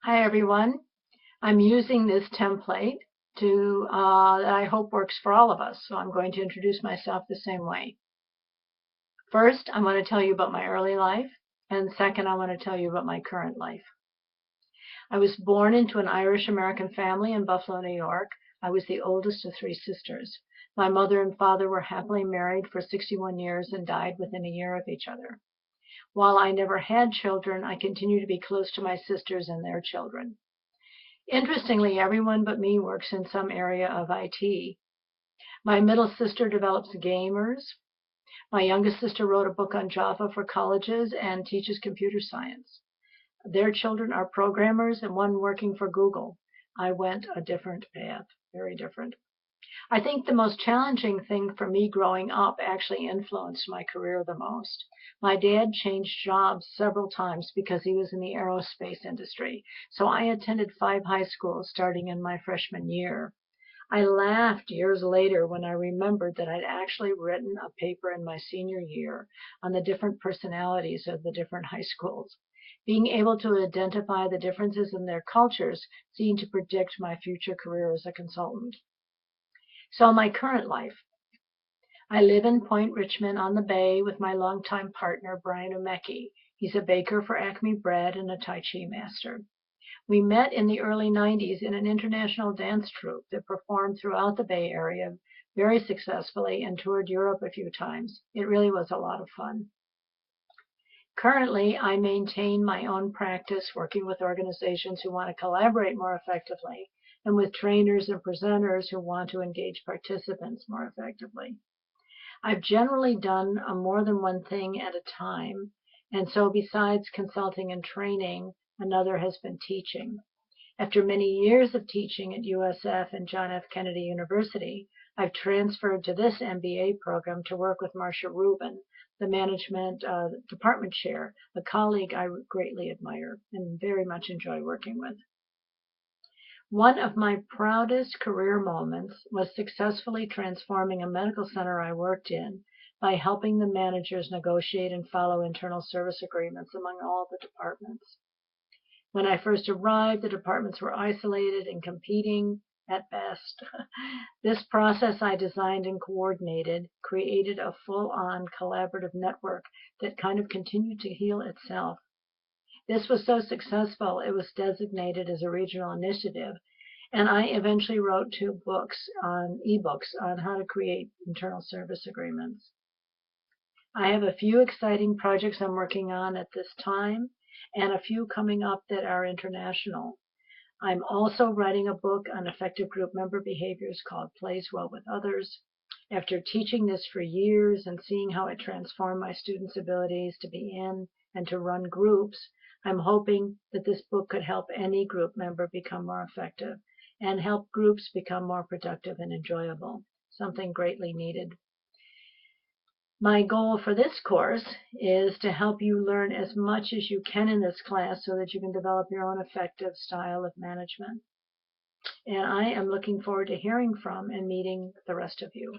Hi everyone. I'm using this template that I hope works for all of us. So I'm going to introduce myself the same way. First, I want to tell you about my early life, and second, I want to tell you about my current life. I was born into an Irish American family in Buffalo, New York. I was the oldest of three sisters. My mother and father were happily married for 61 years and died within a year of each other. While I never had children, I continue to be close to my sisters and their children. Interestingly, everyone but me works in some area of IT. My middle sister develops gamers. My youngest sister wrote a book on Java for colleges and teaches computer science. Their children are programmers and one working for Google. I went a different path, very different. I think the most challenging thing for me growing up actually influenced my career the most. My dad changed jobs several times because he was in the aerospace industry, so I attended 5 high schools starting in my freshman year. I laughed years later when I remembered that I'd actually written a paper in my senior year on the different personalities of the different high schools. Being able to identify the differences in their cultures seemed to predict my future career as a consultant. So my current life. I live in Point Richmond on the Bay with my longtime partner, Brian Umeki. He's a baker for Acme Bread and a Tai Chi master. We met in the early 90s in an international dance troupe that performed throughout the Bay Area very successfully and toured Europe a few times. It really was a lot of fun. Currently, I maintain my own practice working with organizations who want to collaborate more effectively and with trainers and presenters who want to engage participants more effectively. I've generally done more than one thing at a time, and so besides consulting and training, another has been teaching. After many years of teaching at USF and John F. Kennedy University, I've transferred to this MBA program to work with Marcia Rubin, the management department chair, a colleague I greatly admire and very much enjoy working with. One of my proudest career moments was successfully transforming a medical center I worked in by helping the managers negotiate and follow internal service agreements among all the departments. When I first arrived, the departments were isolated and competing at best. This process I designed and coordinated created a full-on collaborative network that kind of continued to heal itself. This was so successful, it was designated as a regional initiative, and I eventually wrote 2 ebooks on how to create internal service agreements. I have a few exciting projects I'm working on at this time, and a few coming up that are international. I'm also writing a book on effective group member behaviors called Plays Well with Others. After teaching this for years and seeing how it transformed my students' abilities to be in and to run groups, I'm hoping that this book could help any group member become more effective and help groups become more productive and enjoyable, something greatly needed. My goal for this course is to help you learn as much as you can in this class so that you can develop your own effective style of management. And I am looking forward to hearing from and meeting the rest of you.